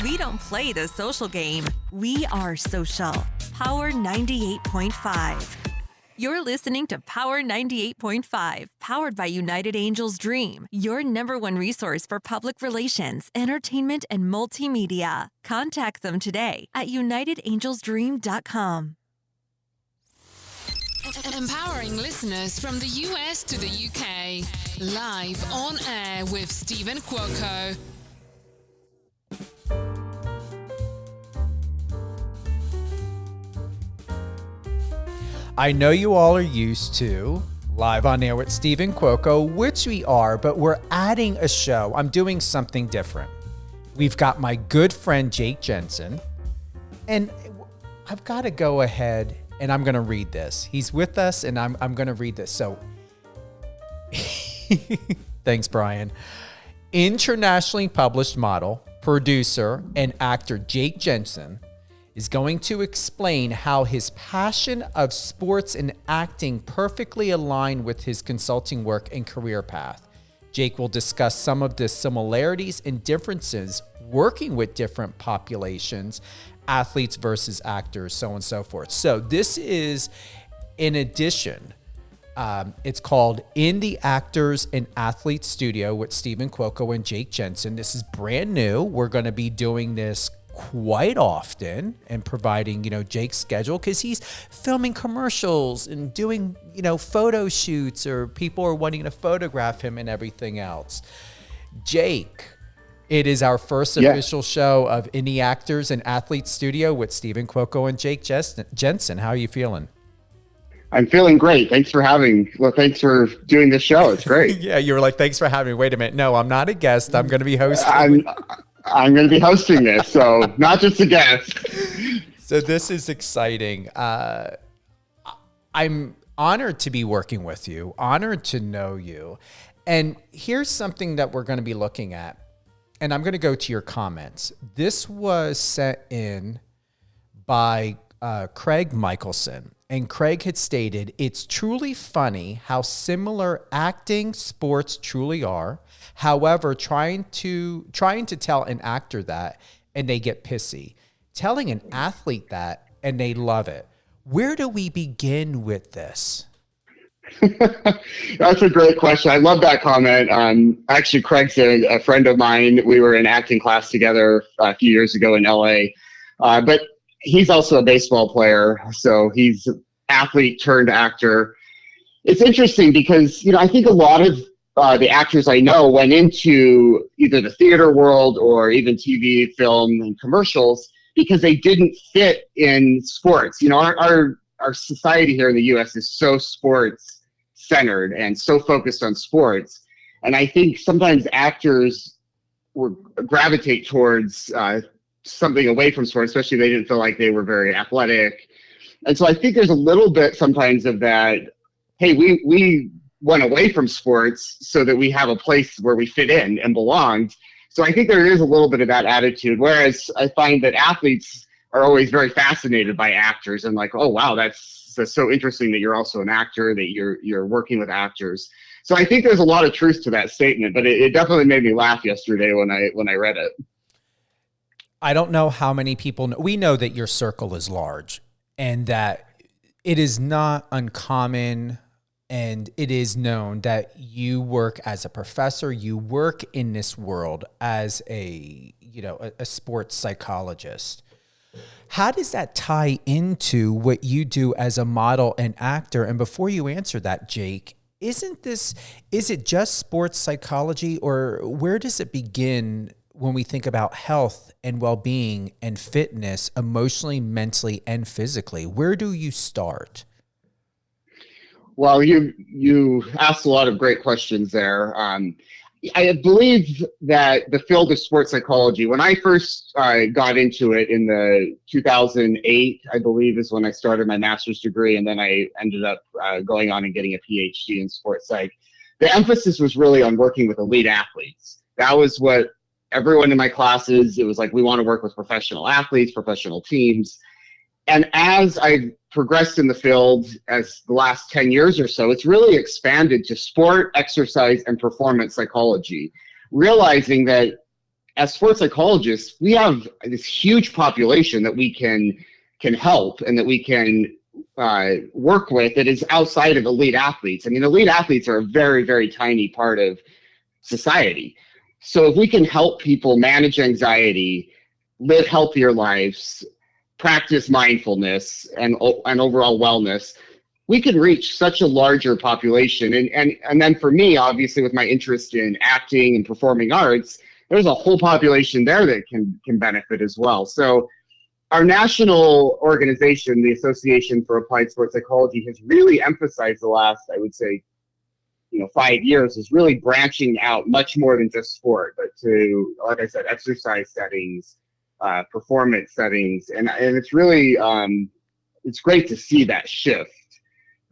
We don't play the social game. We are social. Power 98.5. You're listening to Power 98.5, powered by United Angels Dream, your #1 resource for public relations, entertainment, and multimedia. Contact them today at unitedangelsdream.com. Empowering listeners from the US to the UK. Live on air with Stephen Cuoco. I know you all are used to Live on Air with Stephen Cuoco, which we are, but we're adding a show. I'm doing something different. We've got my good friend Jake Jensen, and I've got to go ahead and I'm going to read this. He's with us, and I'm going to read this. So, thanks, Brian. Internationally published model, producer, and actor Jake Jensen is going to explain how his passion of sports and acting perfectly align with his consulting work and career path. Jake will discuss some of the similarities and differences working with different populations, athletes versus actors, so on and so forth. So this is in addition. It's called In the Actors and Athletes Studio with Stephen Cuoco and Jake Jensen. This is brand new. We're going to be doing this quite often and providing, Jake's schedule, because he's filming commercials and doing, photo shoots, or people are wanting to photograph him and everything else. Jake, it is our first official show of In the Actors and Athletes Studio with Stephen Cuoco and Jake Jensen. How are you feeling? I'm feeling great. Thanks for doing this show. It's great. Yeah, you were like, thanks for having me. Wait a minute. No, I'm not a guest. I'm going to be hosting. I'm going to be hosting this, so not just a guest. So this is exciting. I'm honored to be working with you, honored to know you. And here's something that we're going to be looking at. And I'm going to go to your comments. This was sent in by Craig Michelson. And Craig had stated, it's truly funny how similar acting sports truly are. However, trying to tell an actor that and they get pissy. Telling an athlete that and they love it. Where do we begin with this? That's a great question. I love that comment. Actually, Craig's a friend of mine. We were in acting class together a few years ago in LA. But he's also a baseball player, so he's athlete turned actor. It's interesting because, I think a lot of the actors I know went into either the theater world or even TV, film, and commercials because they didn't fit in sports. Our society here in the U.S. is so sports centered and so focused on sports. And I think sometimes actors would gravitate towards something away from sports, especially if they didn't feel like they were very athletic. And so I think there's a little bit sometimes of that, hey, we went away from sports so that we have a place where we fit in and belonged. So I think there is a little bit of that attitude, whereas I find that athletes are always very fascinated by actors and like, oh, wow, that's so interesting that you're also an actor, that you're working with actors. So I think there's a lot of truth to that statement, but it definitely made me laugh yesterday when I read it. I don't know how many people know. We know that your circle is large and that it is not uncommon. And it is known that you work as a professor, you work in this world as a sports psychologist. How does that tie into what you do as a model and actor? And before you answer that, Jake, is it just sports psychology, or where does it begin when we think about health and well-being and fitness emotionally, mentally, and physically? Where do you start? Well, you asked a lot of great questions there. I believe that the field of sports psychology, when I first got into it in the 2008, I believe is when I started my master's degree, and then I ended up going on and getting a PhD in sports psych. The emphasis was really on working with elite athletes. That was what everyone in my classes, it was like, we want to work with professional athletes, professional teams. And as I progressed in the field as the last 10 years or so, it's really expanded to sport, exercise, and performance psychology, realizing that as sports psychologists, we have this huge population that we can help and that we can work with that is outside of elite athletes. I mean, elite athletes are a very, very tiny part of society. So if we can help people manage anxiety, live healthier lives, practice mindfulness and overall wellness, we can reach such a larger population. And then for me, obviously, with my interest in acting and performing arts, there's a whole population there that can benefit as well. So our national organization, the Association for Applied Sports Psychology, has really emphasized the last, I would say, 5 years is really branching out much more than just sport, but to, like I said, exercise settings, performance settings, and it's really it's great to see that shift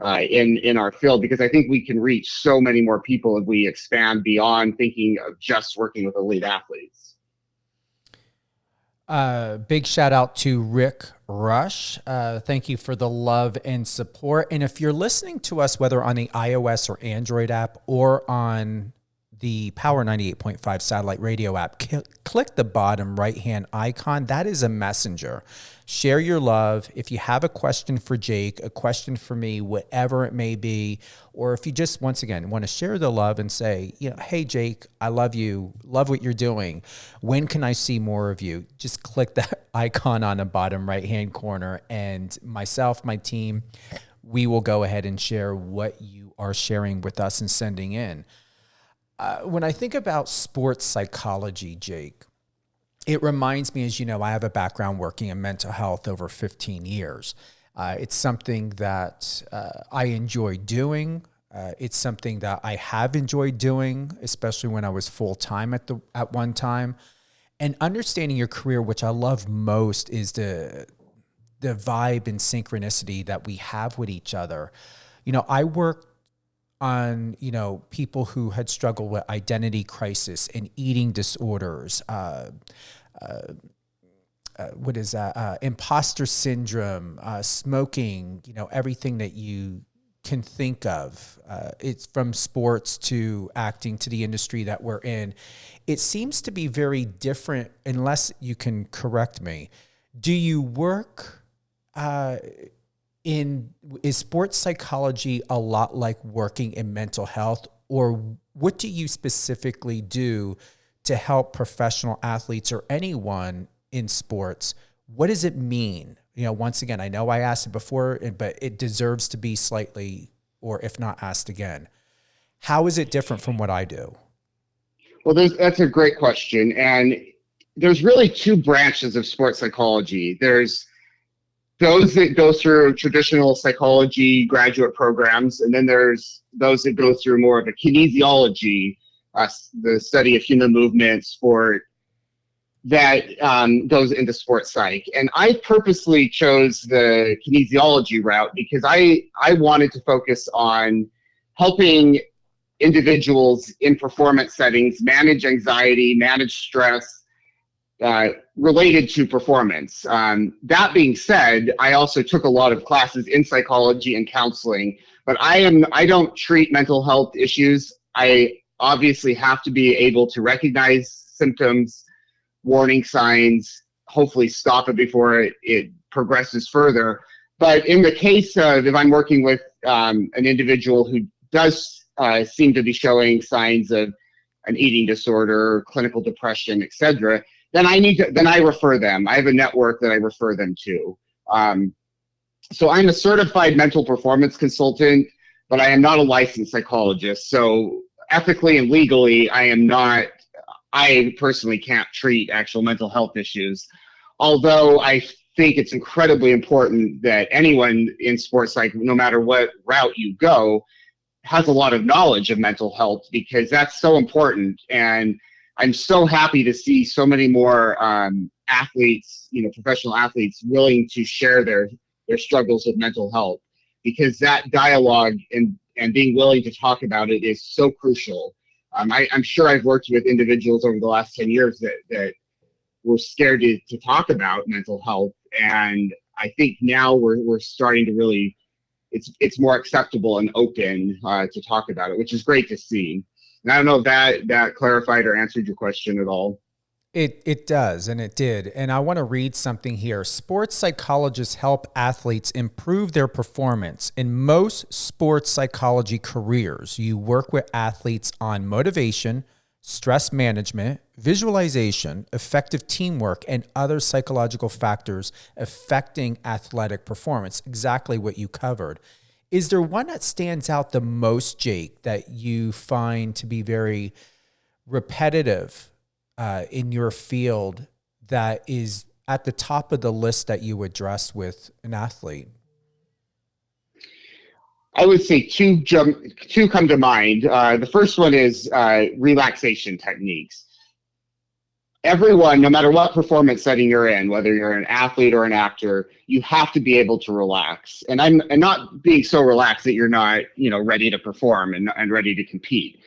in our field, because I think we can reach so many more people if we expand beyond thinking of just working with elite athletes. Big shout out to Rick Rush. Thank you for the love and support. And if you're listening to us, whether on the iOS or Android app or on the Power 98.5 satellite radio app, click the bottom right-hand icon. That is a messenger. Share your love. If you have a question for Jake, a question for me, whatever it may be, or if you just, once again, want to share the love and say, hey, Jake, I love you, love what you're doing. When can I see more of you? Just click that icon on the bottom right-hand corner, and myself, my team, we will go ahead and share what you are sharing with us and sending in. When I think about sports psychology, Jake, it reminds me, as you know, I have a background working in mental health over 15 years. It's something that I enjoy doing. It's something that I have enjoyed doing, especially when I was full-time at one time. And understanding your career, which I love most, is the vibe and synchronicity that we have with each other. I work on, people who had struggled with identity crisis and eating disorders, imposter syndrome, smoking, everything that you can think of. It's from sports to acting to the industry that we're in. It seems to be very different, unless you can correct me. Do you work is sports psychology a lot like working in mental health, or what do you specifically do to help professional athletes or anyone in sports? What does it mean? Once again, I know I asked it before, but it deserves to be slightly, or if not asked again. How is it different from what I do? Well, that's a great question. And there's really two branches of sports psychology. There's those that go through traditional psychology graduate programs, and then there's those that go through more of a kinesiology, the study of human movement, sport, that goes into sports psych. And I purposely chose the kinesiology route because I wanted to focus on helping individuals in performance settings manage anxiety, manage stress, related to performance. That being said, I also took a lot of classes in psychology and counseling, but I don't treat mental health issues. I obviously have to be able to recognize symptoms, warning signs, hopefully stop it before it progresses further. But in the case of, if I'm working with an individual who does seem to be showing signs of an eating disorder, clinical depression, etc., then I refer them. I have a network that I refer them to. So I'm a certified mental performance consultant, but I am not a licensed psychologist. So ethically and legally, I personally can't treat actual mental health issues. Although I think it's incredibly important that anyone in sports psych, no matter what route you go, has a lot of knowledge of mental health, because that's so important. And I'm so happy to see so many more athletes, professional athletes, willing to share their struggles with mental health, because that dialogue and being willing to talk about it is so crucial. I'm sure I've worked with individuals over the last 10 years that were scared to talk about mental health, and I think now we're starting to really, it's more acceptable and open to talk about it, which is great to see. And I don't know if that clarified or answered your question at all. It does, and it did. And I want to read something here. Sports psychologists help athletes improve their performance. In most sports psychology careers, you work with athletes on motivation, stress management, visualization, effective teamwork, and other psychological factors affecting athletic performance. Exactly what you covered. Is there one that stands out the most, Jake, that you find to be very repetitive in your field that is at the top of the list that you address with an athlete? I would say two come to mind. The first one is relaxation techniques. Everyone, no matter what performance setting you're in, whether you're an athlete or an actor, you have to be able to relax. And not being so relaxed that you're not, ready to perform and ready to compete,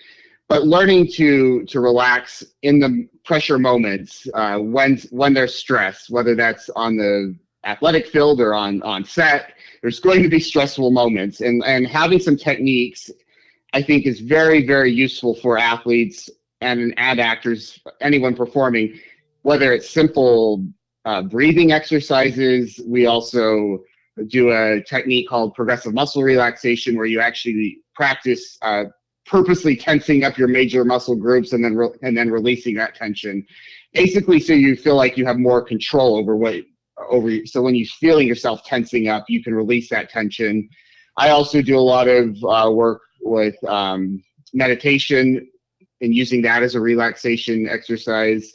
but learning to relax in the pressure moments when there's stress, whether that's on the athletic field or on set. There's going to be stressful moments, and having some techniques, I think, is very, very useful for athletes and actors, anyone performing, whether it's simple breathing exercises. We also do a technique called progressive muscle relaxation, where you actually practice purposely tensing up your major muscle groups and then releasing that tension, basically, so you feel like you have more control so when you're feeling yourself tensing up, you can release that tension. I also do a lot of work with meditation and using that as a relaxation exercise.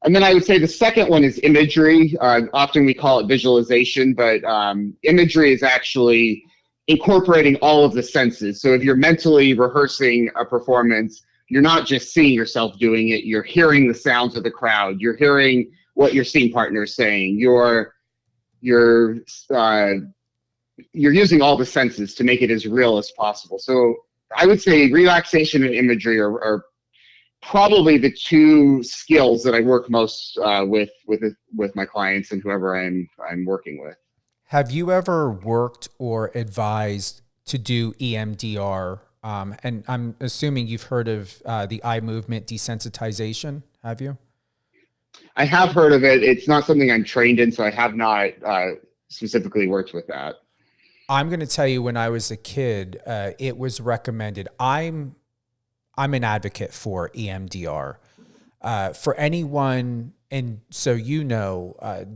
And then I would say the second one is imagery. Often we call it visualization, but imagery is actually incorporating all of the senses. So if you're mentally rehearsing a performance, you're not just seeing yourself doing it, you're hearing the sounds of the crowd, you're hearing what your scene partner is saying, you're using all the senses to make it as real as possible. So I would say relaxation and imagery are probably the two skills that I work most with my clients and whoever I'm working with. Have you ever worked or advised to do EMDR? And I'm assuming you've heard of the eye movement desensitization. Have you? I have heard of it. It's not something I'm trained in, so I have not specifically worked with that. I'm going to tell you, when I was a kid, it was recommended. I'm an advocate for EMDR. For anyone, and so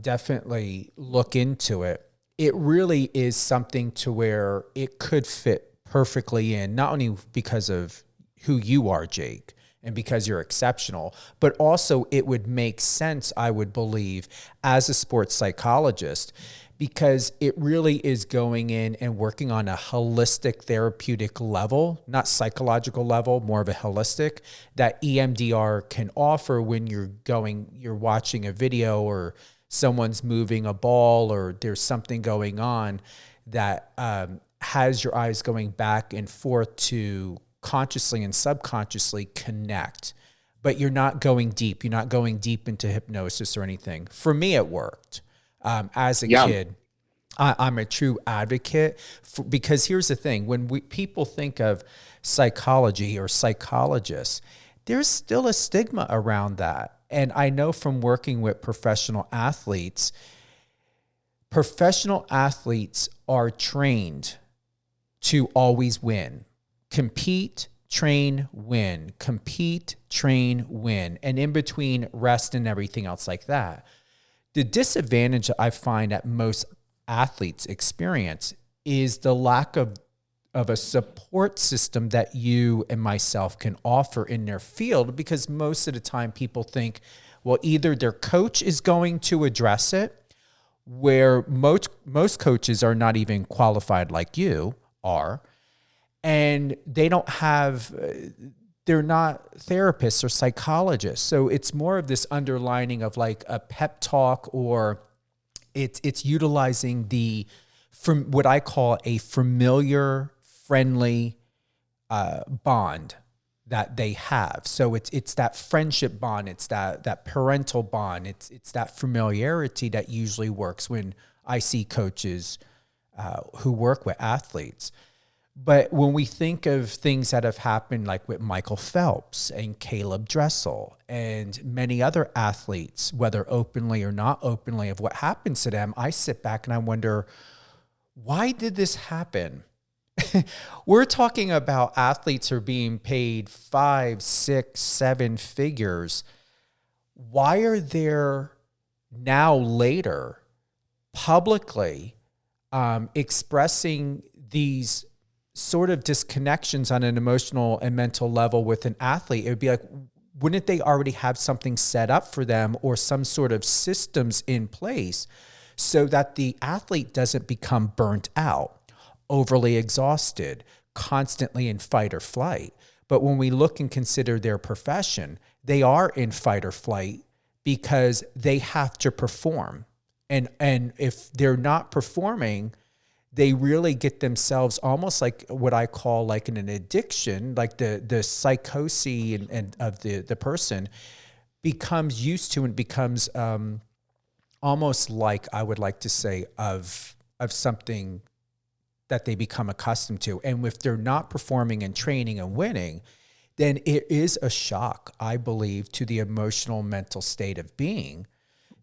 definitely look into it. It really is something to where it could fit perfectly in, not only because of who you are, Jake, and because you're exceptional, but also it would make sense, I would believe, as a sports psychologist, because it really is going in and working on a holistic therapeutic level, not psychological level, more of a holistic, that EMDR can offer when you're watching a video or someone's moving a ball or there's something going on that has your eyes going back and forth to consciously and subconsciously connect, but you're not going deep. You're not going deep into hypnosis or anything. For me, it worked. As a kid, I'm a true advocate because here's the thing. When people think of psychology or psychologists, there's still a stigma around that. And I know from working with professional athletes are trained to always win. Compete, train, win. Compete, train, win. And in between, rest and everything else like that. The disadvantage I find that most athletes experience is the lack of a support system that you and myself can offer in their field, because most of the time people think, well, either their coach is going to address it, where most coaches are not even qualified like you are, and they're not therapists or psychologists. So it's more of this underlining of like a pep talk, or it's utilizing from what I call a familiar, friendly bond that they have. So it's that friendship bond, it's that parental bond, it's that familiarity that usually works when I see coaches who work with athletes. But when we think of things that have happened, like with Michael Phelps and Caleb Dressel and many other athletes, whether openly or not openly, of what happens to them, I sit back and I wonder, why did this happen? We're talking about athletes who are being paid 5, 6, 7 figures. Why are there now later publicly expressing these sort of disconnections on an emotional and mental level with an athlete? It would be like, wouldn't they already have something set up for them or some sort of systems in place so that the athlete doesn't become burnt out, overly exhausted, constantly in fight or flight? But when we look and consider their profession, they are in fight or flight because they have to perform. And if they're not performing, they really get themselves almost like what I call like an addiction, like the psychosis and of the person becomes used to and becomes almost like, I would like to say, of something that they become accustomed to. And if they're not performing and training and winning, then it is a shock, I believe, to the emotional, mental state of being.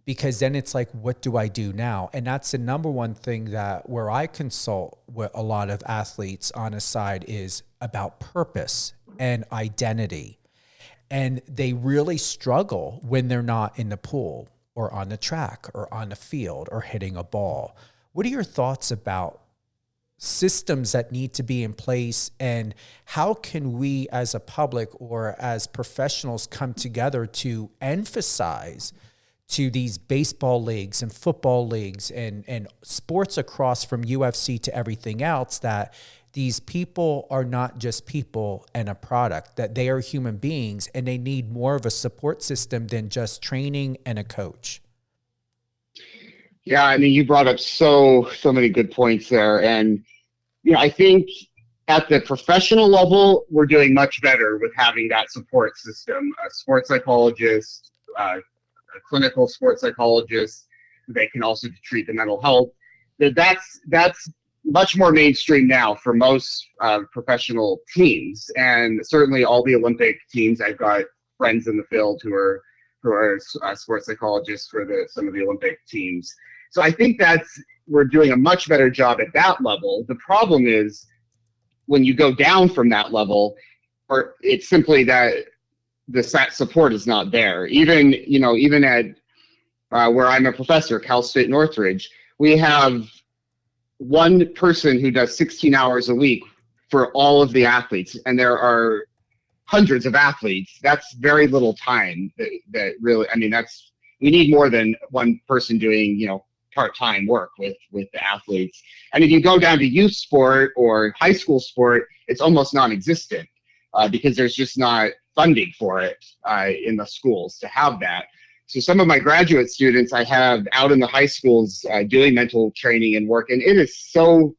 Because then it's like, what do I do now? And that's the number one thing that where I consult with a lot of athletes on a side is about purpose and identity. And they really struggle when they're not in the pool or on the track or on the field or hitting a ball. What are your thoughts about systems that need to be in place, and how can we as a public or as professionals come together to emphasize to these baseball leagues and football leagues and sports across from UFC to everything else that these people are not just people and a product, that they are human beings and they need more of a support system than just training and a coach? Yeah, I mean, you brought up so many good points there. And, I think at the professional level, we're doing much better with having that support system, a sports psychologist, a clinical sports psychologist. They can also treat the mental health. That's much more mainstream now for most professional teams, and certainly all the Olympic teams. I've got friends in the field who are sports psychologists for some of the Olympic teams. So I think we're doing a much better job at that level. The problem is when you go down from that level, or it's simply that the support is not there. Even at where I'm a professor, Cal State Northridge, we have one person who does 16 hours a week for all of the athletes, and there are hundreds of athletes. That's very little time. That really, I mean, we need more than one person doing, part-time work with the athletes. And if you go down to youth sport or high school sport, it's almost non-existent because there's just not funding for it in the schools to have that. So some of my graduate students I have out in the high schools doing mental training and work, and it is so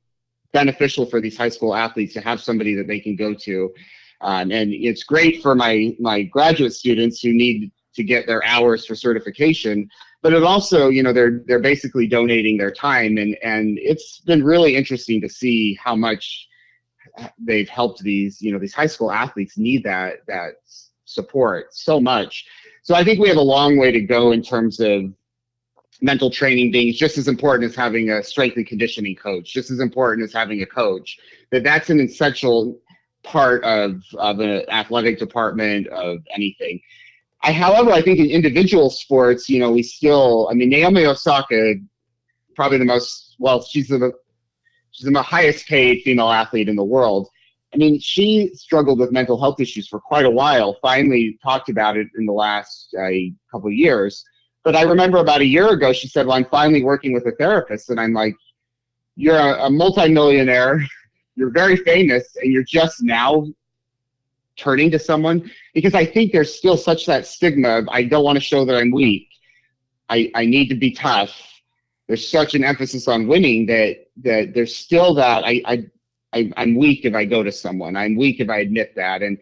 beneficial for these high school athletes to have somebody that they can go to. And it's great for my graduate students who need to get their hours for certification, but it also, they're basically donating their time, and it's been really interesting to see how much they've helped these high school athletes need that support so much. So I think we have a long way to go in terms of mental training being just as important as having a strength and conditioning coach, just as important as having a coach. That's an essential part of an athletic department of anything. However, I think in individual sports, we still, Naomi Osaka, probably she's the highest paid female athlete in the world. She struggled with mental health issues for quite a while, finally talked about it in the last couple of years. But I remember about a year ago, she said, well, I'm finally working with a therapist. And I'm like, you're a multimillionaire, you're very famous, and you're just now turning to someone? Because I think there's still such that stigma of, I don't want to show that I'm weak. I need to be tough. There's such an emphasis on winning that there's still that I'm weak if I go to someone. I'm weak if I admit that. And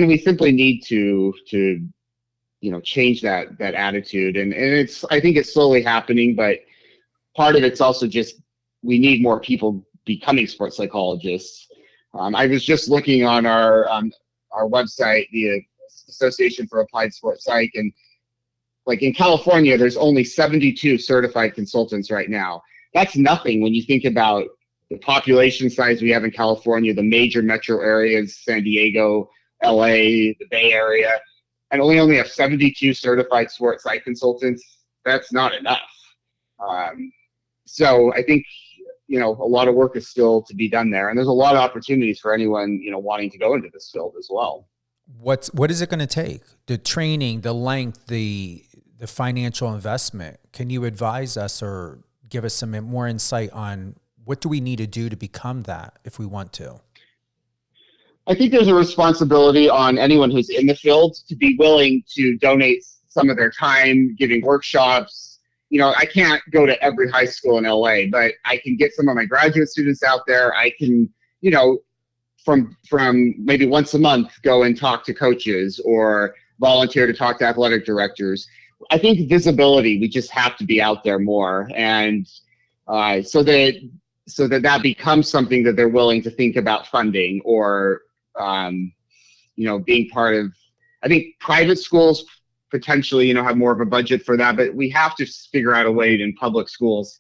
we simply need to change that attitude. And I think it's slowly happening, but part of it's also just we need more people becoming sports psychologists. I was just looking on our website, the Association for Applied Sports Psych, and like in California, there's only 72 certified consultants right now. That's nothing when you think about the population size we have in California, the major metro areas, San Diego, LA, the Bay Area, and we only have 72 certified sports psych consultants. That's not enough. So I think, a lot of work is still to be done there. And there's a lot of opportunities for anyone, wanting to go into this field as well. What is it going to take? The training, the length, the financial investment. Can you advise us or give us some more insight on what do we need to do to become that if we want to? I think there's a responsibility on anyone who's in the field to be willing to donate some of their time, giving workshops. I can't go to every high school in LA, but I can get some of my graduate students out there. I can, from maybe once a month, go and talk to coaches or volunteer to talk to athletic directors. I think visibility, we just have to be out there more. And so that becomes something that they're willing to think about funding or, being part of. I think private schools potentially, have more of a budget for that, but we have to figure out a way in public schools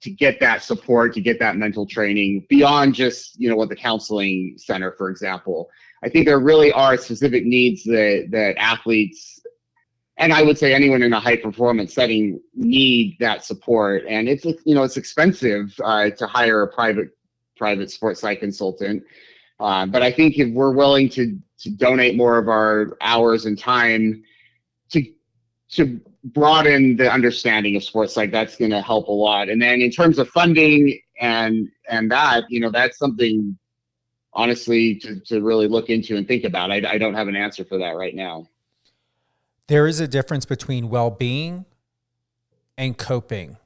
to get that support, to get that mental training beyond just, what the counseling center, for example. I think there really are specific needs that athletes, and I would say anyone in a high performance setting, need that support. And it's, it's expensive to hire a private sports psych consultant. But I think if we're willing to donate more of our hours and time to broaden the understanding of sports psych, that's going to help a lot. And then in terms of funding and that, that's something honestly to really look into and think about. I don't have an answer for that right now. There is a difference between well-being and coping.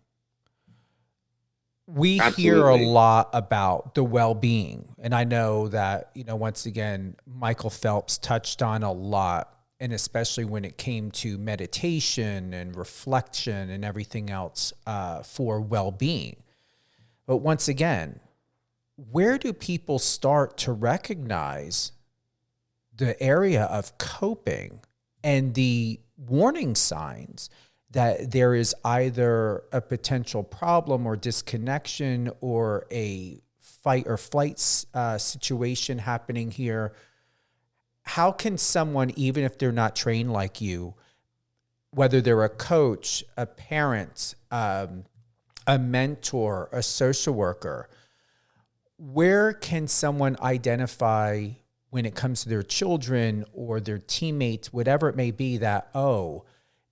We Absolutely. hear a lot about the well-being, and I know that, once again, Michael Phelps touched on a lot, and especially when it came to meditation and reflection and everything else for well-being. But once again, where do people start to recognize the area of coping and the warning signs that there is either a potential problem or disconnection or a fight or flight situation happening here? How can someone, even if they're not trained like you, whether they're a coach, a parent, a mentor, a social worker, where can someone identify when it comes to their children or their teammates, whatever it may be, that,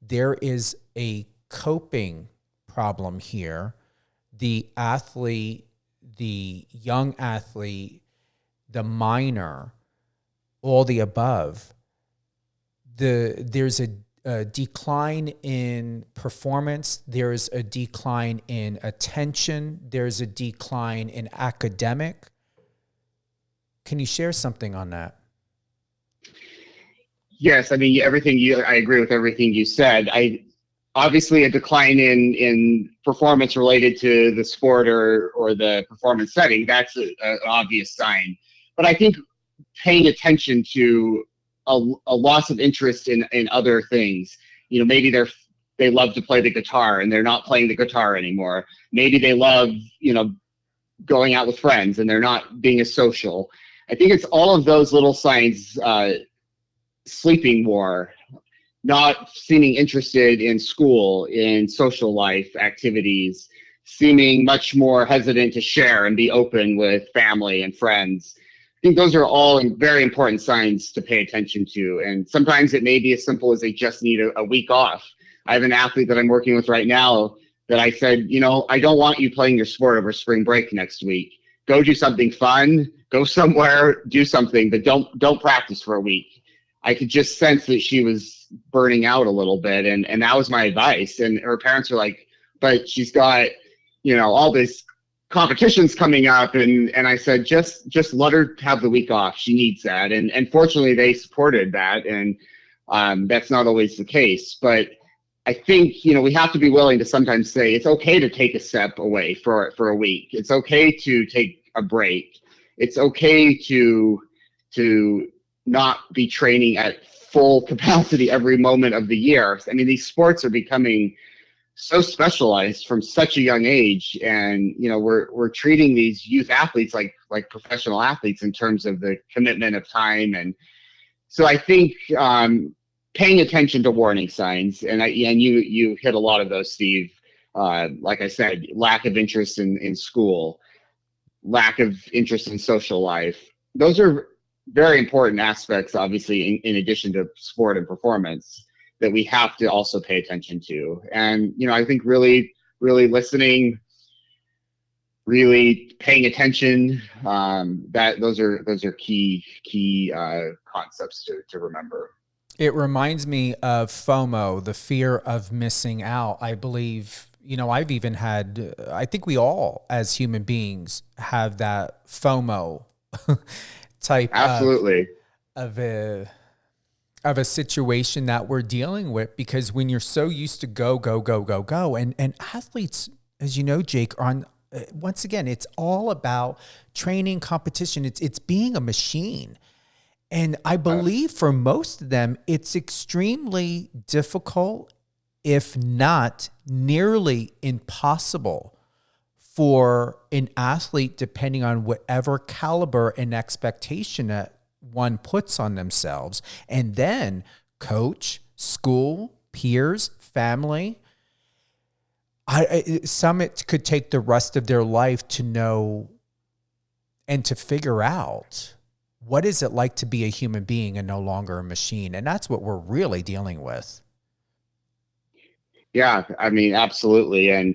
there is a coping problem here? The athlete, the young athlete, the minor, all the above, there's a decline in performance, there's a decline in attention, there's a decline in academic. Can you share something on that? Yes, I mean, I agree with everything you said. Obviously a decline in performance related to the sport or the performance setting, that's an obvious sign. But I think paying attention to a loss of interest in other things. Maybe they love to play the guitar and they're not playing the guitar anymore. Maybe they love, going out with friends and they're not being as social. I think it's all of those little signs, sleeping more, not seeming interested in school, in social life activities, seeming much more hesitant to share and be open with family and friends. I think those are all very important signs to pay attention to. And sometimes it may be as simple as they just need a week off. I have an athlete that I'm working with right now that I said, I don't want you playing your sport over spring break next week. Go do something fun, go somewhere, do something, but don't practice for a week. I could just sense that she was burning out a little bit. And that was my advice. And her parents were like, but she's got, all this competitions coming up. And I said, just let her have the week off. She needs that. And fortunately they supported that. And that's not always the case, but I think, we have to be willing to sometimes say it's okay to take a step away for a week. It's okay to take a break. it's okay to not be training at full capacity every moment of the year. I mean, these sports are becoming so specialized from such a young age, and we're treating these youth athletes like professional athletes in terms of the commitment of time. And so I think paying attention to warning signs, and you hit a lot of those, Steve. Like I said, lack of interest in school, lack of interest in social life. Those are very important aspects, obviously, in addition to sport and performance, that we have to also pay attention to. And, I think really, really listening, really paying attention, that those are key concepts to remember. It reminds me of FOMO, the fear of missing out. I believe, I've even had, I think we all as human beings have that FOMO type Absolutely. of a situation that we're dealing with, because when you're so used to go, and athletes, as you know, Jake, are on, once again, it's all about training, competition. It's being a machine. And I believe for most of them, it's extremely difficult, if not nearly impossible, for an athlete, depending on whatever caliber and expectation that one puts on themselves, and then coach, school, peers, family. Some it could take the rest of their life to know and to figure out what is it like to be a human being and no longer a machine. And that's what we're really dealing with. Yeah, I mean, absolutely. And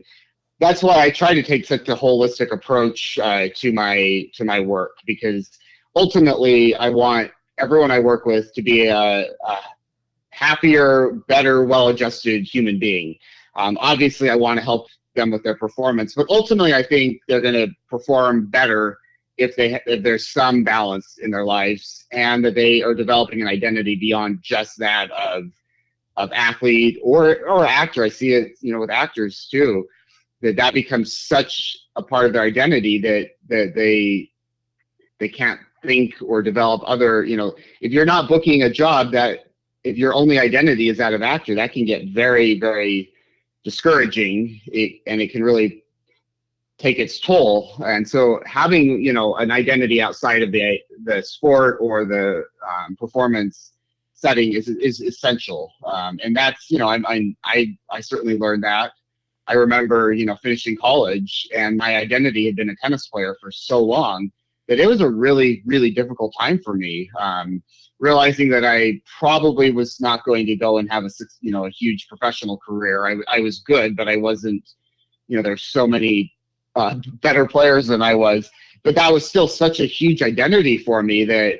that's why I try to take such a holistic approach to my work, because ultimately I want everyone I work with to be a happier, better, well-adjusted human being. Obviously, I want to help them with their performance, but ultimately I think they're going to perform better if there's some balance in their lives, and that they are developing an identity beyond just that of athlete or actor. I see it, with actors too, that becomes such a part of their identity that they can't think or develop other, if you're not booking a job, that if your only identity is that of actor, that can get very, very discouraging, and it can really take its toll. And so having, an identity outside of the sport or the performance setting is essential. And that's, I certainly learned that. I remember, finishing college, and my identity had been a tennis player for so long that it was a really, really difficult time for me. Realizing that I probably was not going to go and have a huge professional career. I was good, but I wasn't, there's so many better players than I was, but that was still such a huge identity for me that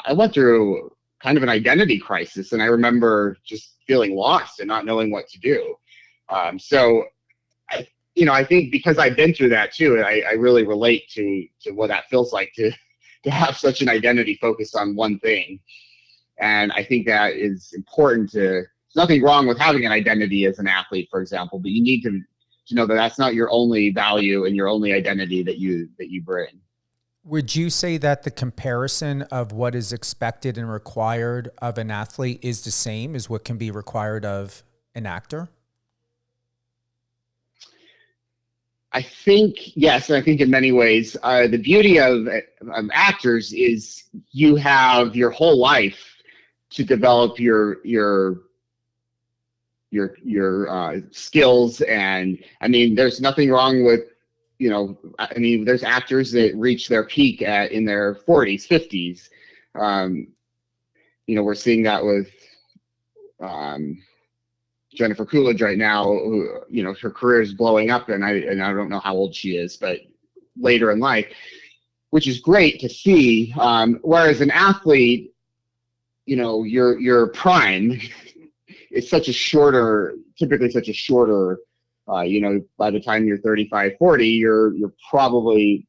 I went through kind of an identity crisis. And I remember just feeling lost and not knowing what to do. So I think because I've been through that too, I really relate to what that feels like to have such an identity focused on one thing. And I think that is important there's nothing wrong with having an identity as an athlete, for example, but you need to know that that's not your only value and your only identity that you bring. Would you say that the comparison of what is expected and required of an athlete is the same as what can be required of an actor? I think, yes. I think in many ways, the beauty of actors is you have your whole life to develop your skills. And I mean, there's nothing wrong with, there's actors that reach their peak in their 40s, 50s. We're seeing that with Jennifer Coolidge right now, who, her career is blowing up, and I don't know how old she is, but later in life, which is great to see. Whereas an athlete, your prime is typically such a shorter, by the time you're 35, 40, you're probably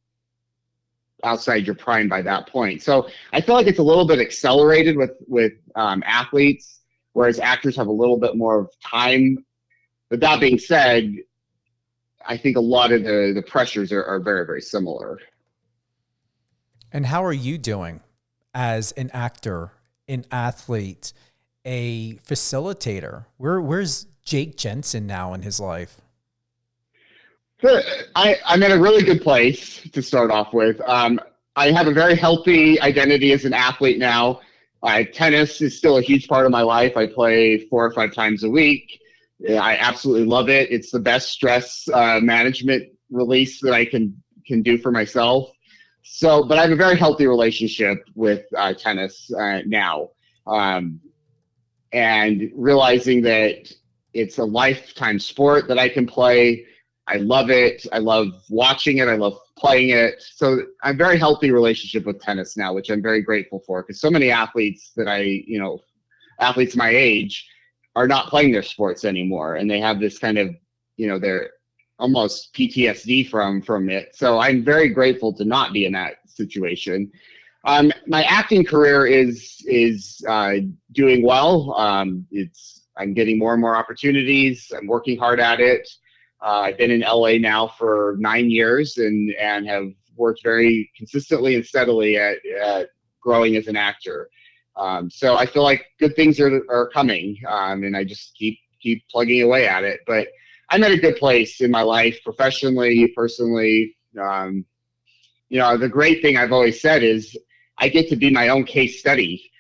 outside your prime by that point. So I feel like it's a little bit accelerated with athletes, whereas actors have a little bit more of time. But that being said, I think a lot of the pressures are very, very similar. And how are you doing as an actor, an athlete, a facilitator? Where's Jake Jensen now in his life? Good. I'm in a really good place to start off with. I have a very healthy identity as an athlete now. Tennis is still a huge part of my life. I play 4 or 5 times a week. Yeah, I absolutely love it. It's the best stress management release that I can do for myself. So, but I have a very healthy relationship with tennis now, and realizing that it's a lifetime sport that I can play. I love it. I love watching it. I love playing it. So I'm very healthy relationship with tennis now, which I'm very grateful for, because so many athletes that athletes my age are not playing their sports anymore. And they have this kind of, they're almost PTSD from it. So I'm very grateful to not be in that situation. My acting career is doing well. I'm getting more and more opportunities. I'm working hard at it. I've been in LA now for 9 years and have worked very consistently and steadily at growing as an actor. So I feel like good things are coming, and I just keep plugging away at it. But I'm at a good place in my life, professionally, personally. The great thing I've always said is I get to be my own case study.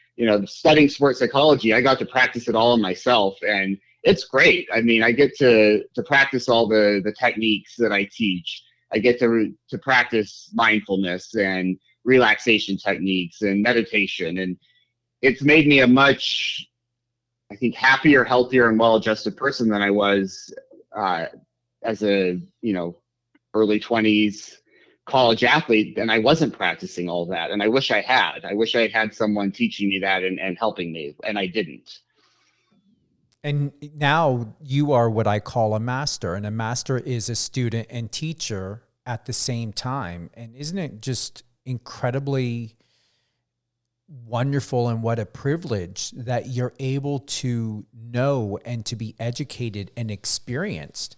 Studying sports psychology, I got to practice it all on myself, and it's great. I mean, I get to practice all the techniques that I teach. I get to practice mindfulness and relaxation techniques and meditation, and it's made me a much, I think, happier, healthier, and well-adjusted person than I was as a early 20s college athlete. And I wasn't practicing all that, and I wish I had. I wish I had someone teaching me that and helping me, and I didn't. And now you are what I call a master, and a master is a student and teacher at the same time. And isn't it just incredibly wonderful, and what a privilege that you're able to know and to be educated and experienced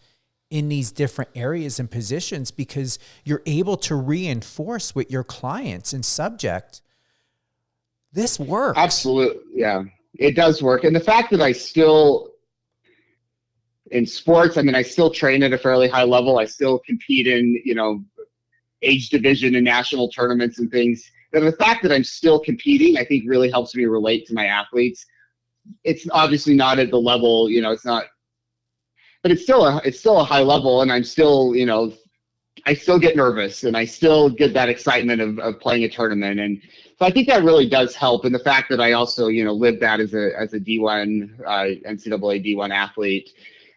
in these different areas and positions, because you're able to reinforce with your clients and subject, this works. Absolutely. Yeah. It does work. And the fact that I still, in sports, I still train at a fairly high level. I still compete in, age division and national tournaments and things. And the fact that I'm still competing, I think, really helps me relate to my athletes. It's obviously not at the level, it's not, but it's still a high level. And I'm still, I still get nervous, and I still get that excitement of playing a tournament. And so I think that really does help. And the fact that I also, lived that as a D1, NCAA D1 athlete.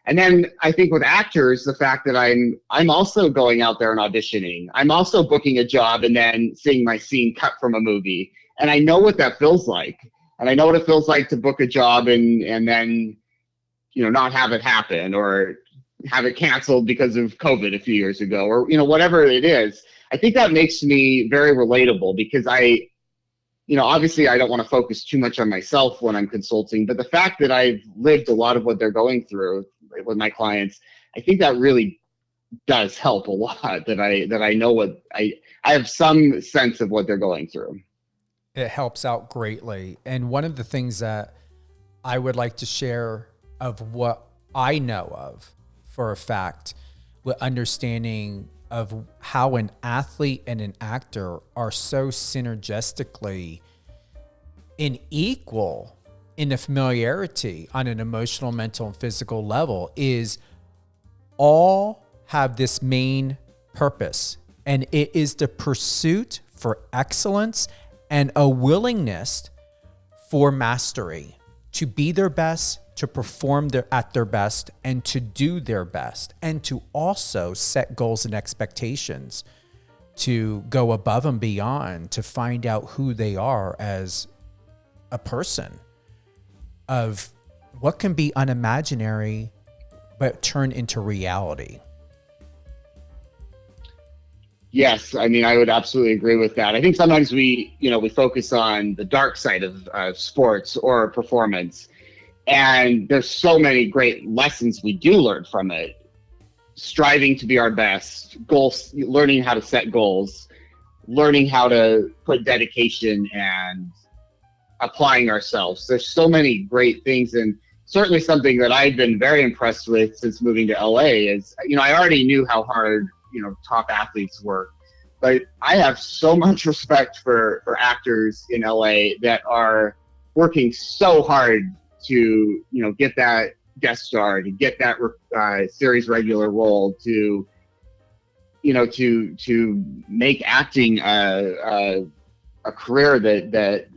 And then I think with actors, the fact that I'm also going out there and auditioning. I'm also booking a job and then seeing my scene cut from a movie. And I know what that feels like. And I know what it feels like to book a job and then, not have it happen, or have it canceled because of COVID a few years ago, or, whatever it is. I think that makes me very relatable, because obviously I don't want to focus too much on myself when I'm consulting, but the fact that I've lived a lot of what they're going through with my clients, I think that really does help a lot, that I know what I have some sense of what they're going through. It helps out greatly. And one of the things that I would like to share of what I know of for a fact, with understanding of how an athlete and an actor are so synergistically equal in the familiarity on an emotional, mental, and physical level, is all have this main purpose, and it is the pursuit for excellence and a willingness for mastery, to be their best, to perform at their best, and to do their best, and to also set goals and expectations to go above and beyond, to find out who they are as a person, of what can be unimaginary but turn into reality. Yes, I would absolutely agree with that. I think sometimes we focus on the dark side of sports or performance, and there's so many great lessons we do learn from it. Striving to be our best, goals, learning how to set goals, learning how to put dedication and applying ourselves. There's so many great things, and certainly something that I've been very impressed with since moving to LA is, I already knew how hard, top athletes work, but I have so much respect for actors in LA that are working so hard to, get that guest star, to get that series regular role, to make acting a career that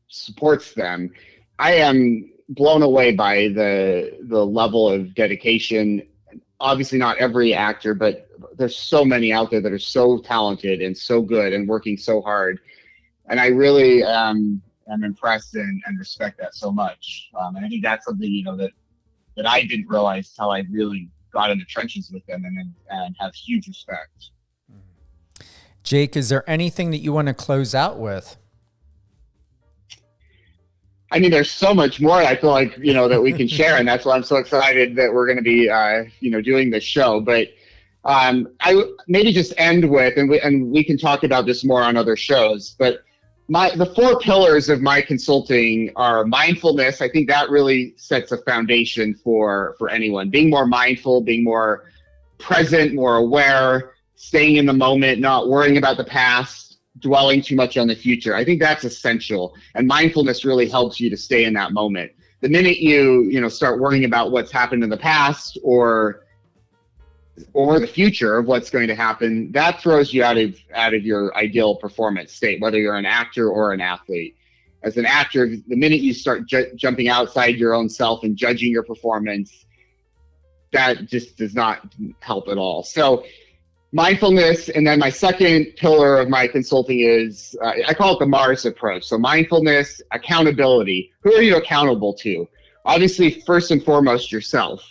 supports them. I am blown away by the level of dedication. Obviously not every actor, but there's so many out there that are so talented and so good and working so hard. And I really am impressed and respect that so much. And I think that's something, that I didn't realize till I really got in the trenches with them and have huge respect. Jake, is there anything that you want to close out with? I mean, there's so much more I feel like, that we can share. And that's why I'm so excited that we're going to be, doing this show. But I maybe just end with, and we can talk about this more on other shows, but the 4 pillars of my consulting are mindfulness. I think that really sets a foundation for anyone. Being more mindful, being more present, more aware, staying in the moment, not worrying about the past, dwelling too much on the future. I think that's essential. And mindfulness really helps you to stay in that moment. The minute you start worrying about what's happened in the past or the future of what's going to happen, that throws you out of your ideal performance state, whether you're an actor or an athlete. As an actor, the minute you start jumping outside your own self and judging your performance, that just does not help at all. So mindfulness, and then my second pillar of my consulting is, I call it the Mars approach. So mindfulness, accountability. Who are you accountable to? Obviously, first and foremost, yourself.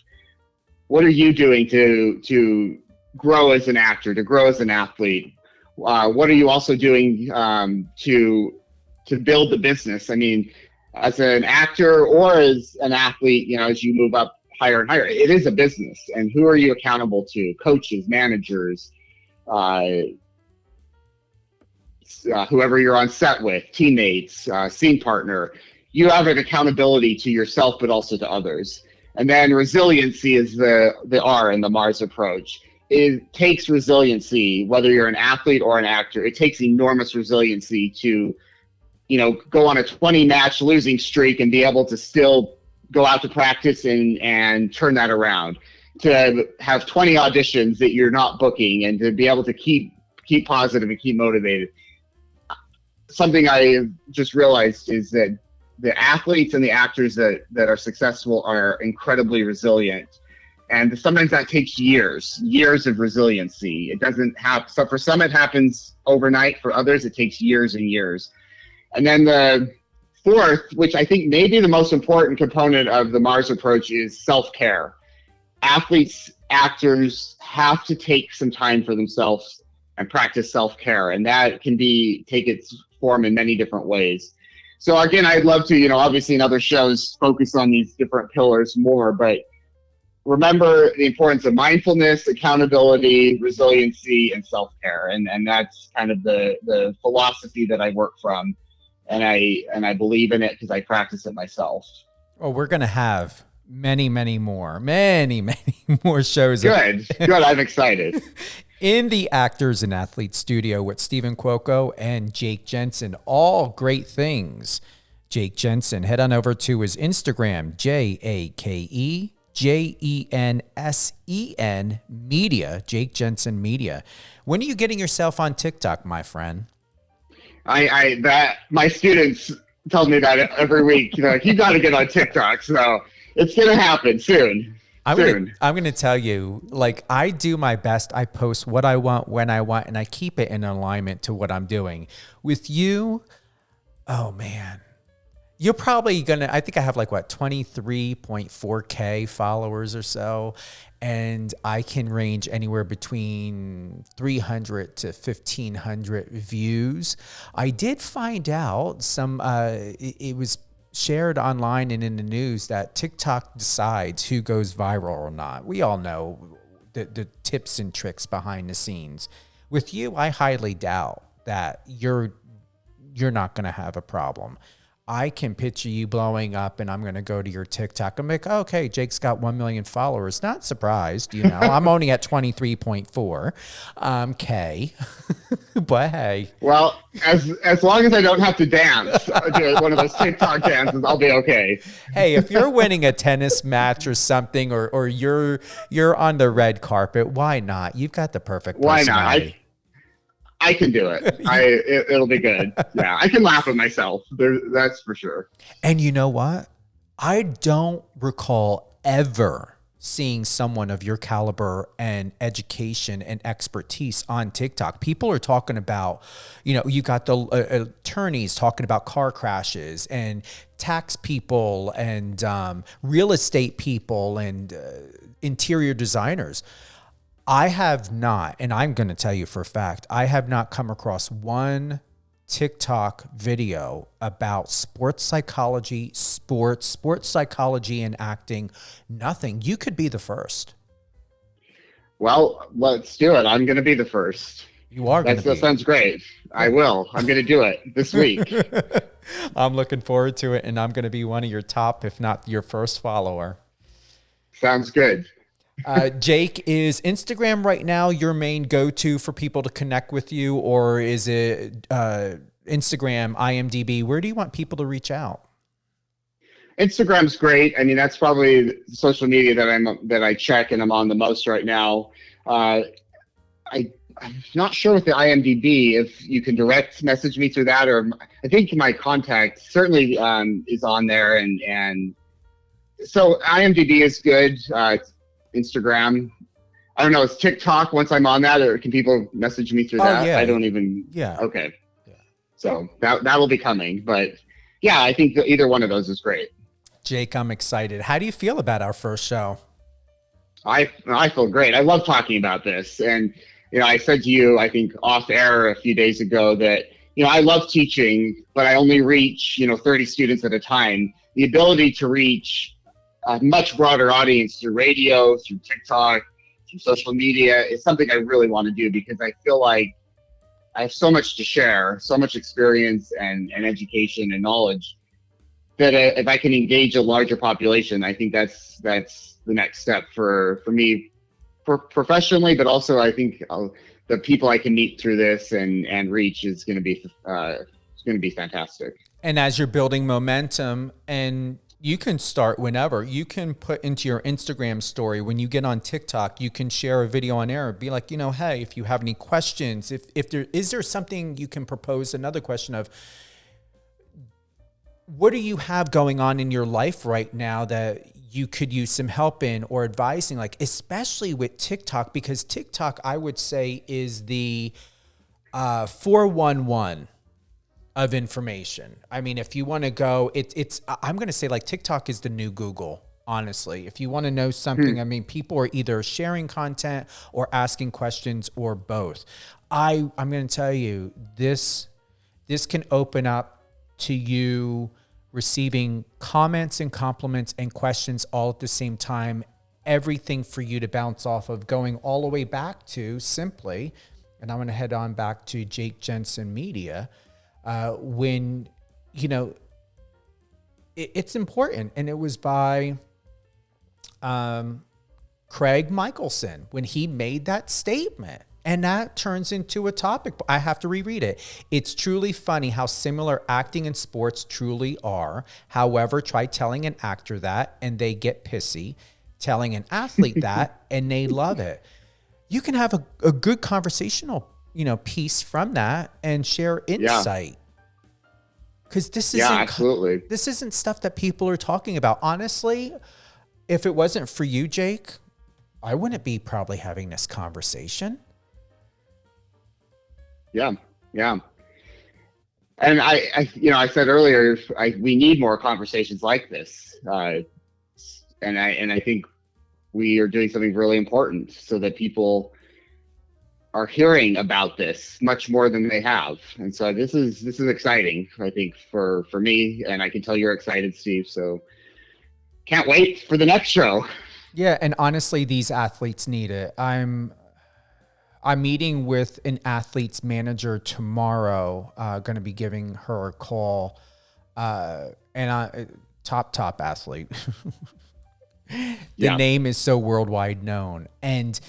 What are you doing to grow as an actor, to grow as an athlete? What are you also doing to build the business? I mean, as an actor or as an athlete, as you move up higher and higher, it is a business. And who are you accountable to? Coaches, managers, whoever you're on set with, teammates, scene partner. You have an accountability to yourself, but also to others. And then resiliency is the R in the Mars approach. It takes resiliency, whether you're an athlete or an actor. It takes enormous resiliency to, go on a 20-match losing streak and be able to still go out to practice and turn that around. To have 20 auditions that you're not booking and to be able to keep positive and keep motivated. Something I just realized is that the athletes and the actors that are successful are incredibly resilient. And sometimes that takes years of resiliency. It doesn't have, so for some it happens overnight, for others it takes years and years. And then the fourth, which I think may be the most important component of the Mars approach, is self-care. Athletes, actors have to take some time for themselves and practice self-care. And that can take its form in many different ways. So again, I'd love to, obviously in other shows, focus on these different pillars more, but remember the importance of mindfulness, accountability, resiliency, and self-care. And that's kind of the philosophy that I work from. And I believe in it because I practice it myself. Well, we're going to have many more shows. Good. I'm excited. In the Actors and Athletes Studio with Stephen Cuoco and Jake Jensen. All great things. Jake Jensen, head on over to his Instagram, JakeJensen Media, Jake Jensen Media. When are you getting yourself on TikTok, my friend? My students tell me that every week. You got to get on TikTok. So it's going to happen soon. I'm going to tell you, I do my best. I post what I want, when I want, and I keep it in alignment to what I'm doing. With you, oh man, you're probably I think I have 23.4K followers or so. And I can range anywhere between 300 to 1,500 views. I did find out it was shared online and in the news that TikTok decides who goes viral or not. We all know the tips and tricks behind the scenes. With you, I highly doubt that you're not going to have a problem. I can picture you blowing up, and I'm going to go to your TikTok. I'm like, okay, Jake's got 1 million followers. Not surprised, I'm only at 23.4 K, but hey. Well, as long as I don't have to dance, do one of those TikTok dances, I'll be okay. Hey, if you're winning a tennis match or something, or you're on the red carpet, why not? You've got the perfect personality. Why not? I can do it. It'll be good. Yeah, I can laugh at myself. That's for sure. And you know what? I don't recall ever seeing someone of your caliber and education and expertise on TikTok. People are talking about, you got the attorneys talking about car crashes and tax people and real estate people and interior designers. I have not, and I'm going to tell you for a fact, I have not come across one TikTok video about sports psychology, sports psychology and acting. Nothing. You could be the first. Well, let's do it. I'm going to be the first. You are going to be. That sounds great. I will. I'm going to do it this week. I'm looking forward to it, and I'm going to be one of your top, if not your first follower. Sounds good. Jake, is Instagram right now your main go-to for people to connect with you, or is it Instagram, IMDb? Where do you want people to reach out? Instagram's great. I mean, that's probably social media that I check and I'm on the most right now. I'm not sure with the IMDb if you can direct message me through that, or I think my contact certainly is on there, and so IMDb is good. Instagram, I don't know, is TikTok once I'm on that, or can people message me through that? Yeah. I don't even. Yeah. Okay. Yeah. So that will be coming, but yeah, I think either one of those is great. Jake, I'm excited. How do you feel about our first show? I feel great. I love talking about this, and I said to you, I think off air a few days ago that I love teaching, but I only reach 30 students at a time. The ability to reach a much broader audience through radio, through TikTok, through social media is something I really want to do, because I feel like I have so much to share, so much experience and education and knowledge, that if I can engage a larger population, I think that's the next step for me professionally, but also I think the people I can meet through this and reach is going to be fantastic. And as you're building momentum, and you can start whenever. You can put into your Instagram story, when you get on TikTok, you can share a video on air. Be like, hey, if you have any questions, if there is something you can propose, another question of, what do you have going on in your life right now that you could use some help in or advising, like especially with TikTok, because TikTok, I would say, is the 411 of information. I mean, if you want to go, I'm going to say like TikTok is the new Google, honestly. If you want to know something, I mean, people are either sharing content or asking questions or both. I'm going to tell you, this can open up to you receiving comments and compliments and questions all at the same time. Everything for you to bounce off of, going all the way back to simply, and I'm going to head on back to Jake Jensen Media, when, it's important. And it was by Craig Michelson when he made that statement. And that turns into a topic. I have to reread it. It's truly funny how similar acting and sports truly are. However, try telling an actor that and they get pissy. Telling an athlete that and they love it. You can have a good conversational, piece from that and share insight. Because this isn't, absolutely. This isn't stuff that people are talking about. Honestly, if it wasn't for you, Jake, I wouldn't be probably having this conversation. Yeah. And I said earlier, we need more conversations like this. And I think we are doing something really important so that people are hearing about this much more than they have. And so this is exciting, I think, for me, and I can tell you're excited, Steve. So can't wait for the next show. Yeah. And honestly, these athletes need it. I'm I'm meeting with an athlete's manager tomorrow. Going to be giving her a call, top athlete. The name is so worldwide known, and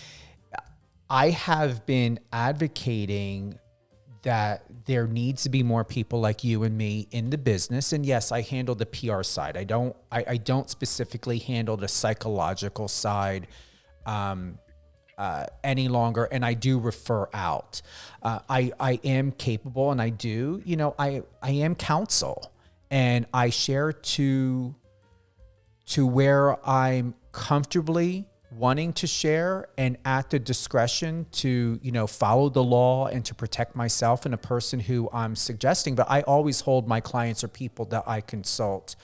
I have been advocating that there needs to be more people like you and me in the business. And yes, I handle the PR side. I don't specifically handle the psychological side any longer. And I do refer out. I am capable, and I am counsel, and I share to where I'm comfortably wanting to share, and at the discretion to, follow the law and to protect myself and a person who I'm suggesting. But I always hold my clients or people that I consult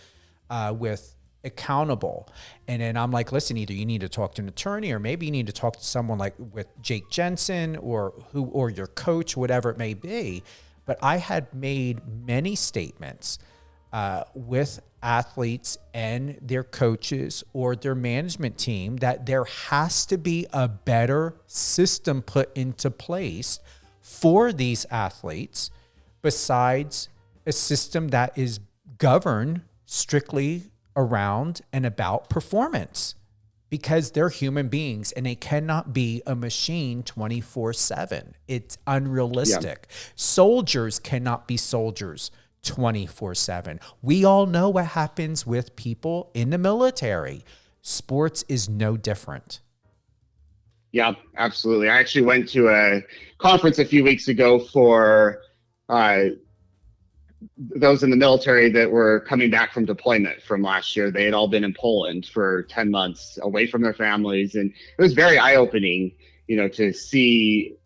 with accountable. And then I'm like, listen, either you need to talk to an attorney, or maybe you need to talk to someone like with Jake Jensen or your coach, whatever it may be. But I had made many statements with athletes and their coaches or their management team that there has to be a better system put into place for these athletes, besides a system that is governed strictly around and about performance, because they're human beings and they cannot be a machine 24/7. It's unrealistic. Yeah. Soldiers cannot be soldiers 24/7. We all know what happens with people in the military. Sports is no different. Yeah, absolutely. I actually went to a conference a few weeks ago for those in the military that were coming back from deployment from last year. They had all been in Poland for 10 months away from their families. And it was very eye-opening, to see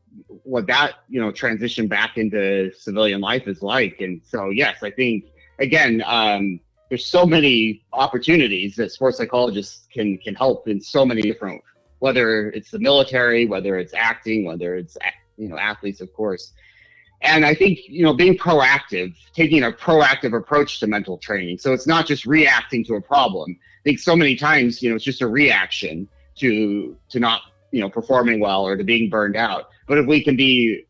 what that, transition back into civilian life is like. And so, yes, I think, again, there's so many opportunities that sports psychologists can help in so many different, whether it's the military, whether it's acting, whether it's, athletes, of course. And I think, being proactive, taking a proactive approach to mental training. So it's not just reacting to a problem. I think so many times, it's just a reaction to not, performing well or to being burned out. But if we can be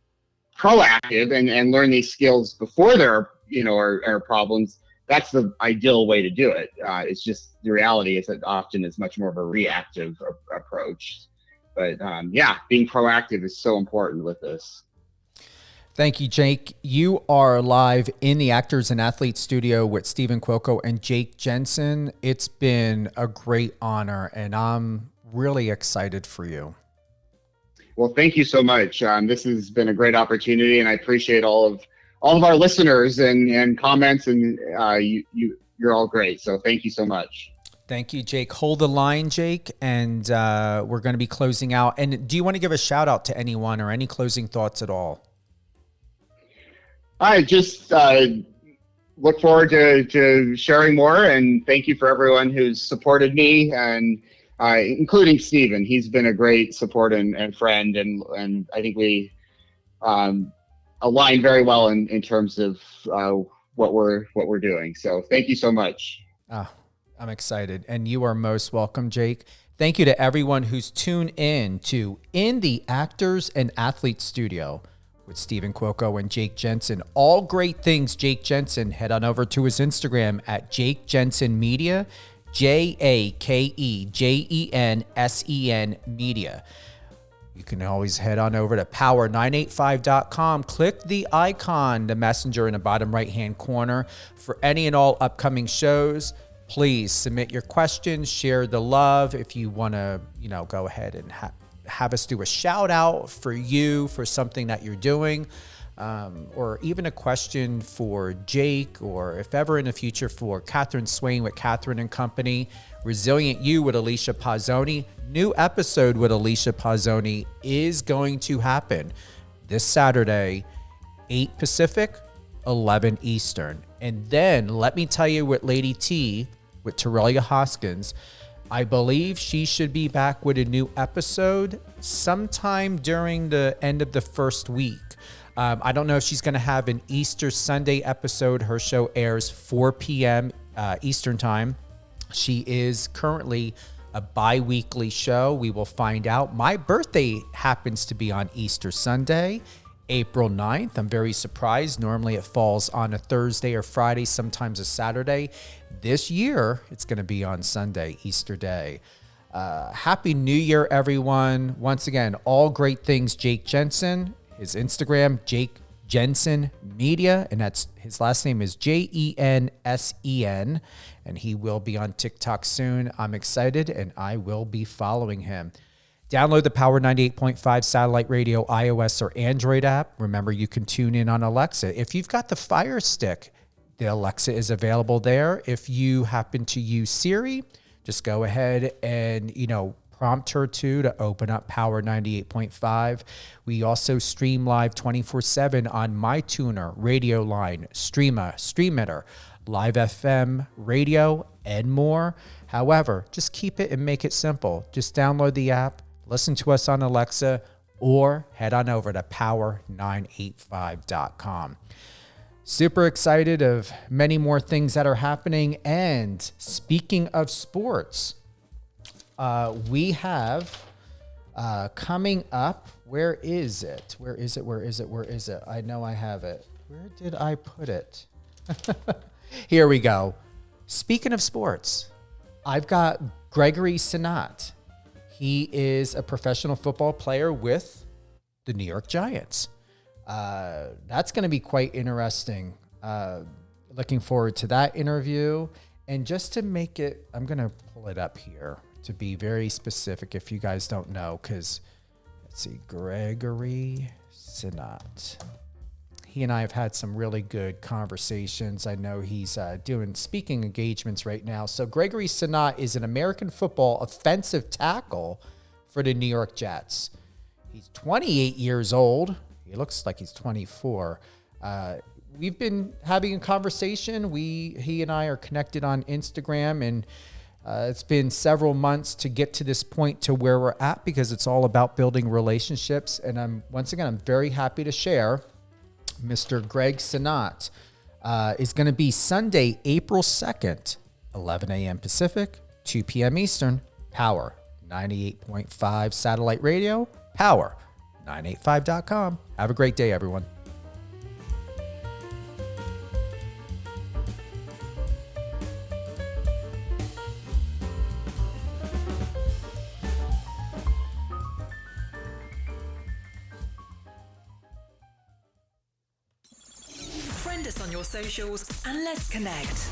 proactive and learn these skills before there are problems, that's the ideal way to do it. It's just the reality is that often it's much more of a reactive approach. But being proactive is so important with this. Thank you, Jake. You are live in the Actors and Athletes studio with Stephen Cuoco and Jake Jensen. It's been a great honor, and I'm really excited for you. Well, thank you so much. This has been a great opportunity, and I appreciate all of our listeners and comments, and you're all great. So thank you so much. Thank you, Jake. Hold the line, Jake, and we're going to be closing out. And do you want to give a shout out to anyone or any closing thoughts at all? I just look forward to sharing more, and thank you for everyone who's supported me, and including Steven. He's been a great support and friend, and I think we align very well in terms of what we're doing. So thank you so much. I'm excited, and you are most welcome, Jake. Thank you to everyone who's tuned in to In the Actors and Athletes Studio with Stephen Cuoco and Jake Jensen. All great things, Jake Jensen. Head on over to his Instagram at Jake Jensen Media, JakeJensen Media. You can always head on over to power985.com. Click the icon, the messenger in the bottom right-hand corner for any and all upcoming shows. Please submit your questions, share the love. If you want to, go ahead and have us do a shout out for you for something that you're doing, or even a question for Jake, or if ever in the future for Catherine Swain with Catherine and Company, Resilient You with Alicia Pazzoni. New episode with Alicia Pazzoni is going to happen this Saturday, 8 Pacific, 11 Eastern. And then let me tell you with Lady T, with Terelia Hoskins, I believe she should be back with a new episode sometime during the end of the first week. I don't know if she's going to have an Easter Sunday episode. Her show airs 4 p.m. Eastern time. She is currently a bi-weekly show. We will find out. My birthday happens to be on Easter Sunday, April 9th. I'm very surprised. Normally it falls on a Thursday or Friday, sometimes a Saturday. This year, it's going to be on Sunday, Easter Day. Happy New Year, everyone. Once again, all great things Jake Jensen. His Instagram, Jake Jensen Media, and that's his last name is Jensen, and he will be on TikTok soon. I'm excited, and I will be following him. Download the Power 98.5 satellite radio iOS or Android app. Remember, you can tune in on Alexa. If you've got the Fire Stick, the Alexa is available there. If you happen to use Siri, just go ahead and, prompt her to open up Power 98.5. We also stream live 24/7 on MyTuner, Radio Line, Streamitter, Live FM, radio, and more. However, just keep it and make it simple. Just download the app, listen to us on Alexa, or head on over to power985.com. Super excited of many more things that are happening. And speaking of sports, we have coming up, where is it? I know I have it. Where did I put it? Here we go. Speaking of sports, I've got Gregory Sinat. He is a professional football player with the New York Giants. That's going to be quite interesting. Looking forward to that interview. And just to make it, I'm going to pull it up here to be very specific if you guys don't know, because let's see, Gregory Sinat. He and I have had some really good conversations. I know he's doing speaking engagements right now. So Gregory Sinat is an American football offensive tackle for the New York Jets. He's 28 years old. He looks like he's 24. We've been having a conversation. He and I are connected on Instagram, and it's been several months to get to this point to where we're at, because it's all about building relationships. And I'm very happy to share Mr. Greg Sinat is going to be Sunday, April 2nd, 11 a.m. Pacific, 2 p.m. Eastern, Power 98.5 satellite radio, power985.com. Have a great day, everyone. Friend us on your socials and let's connect.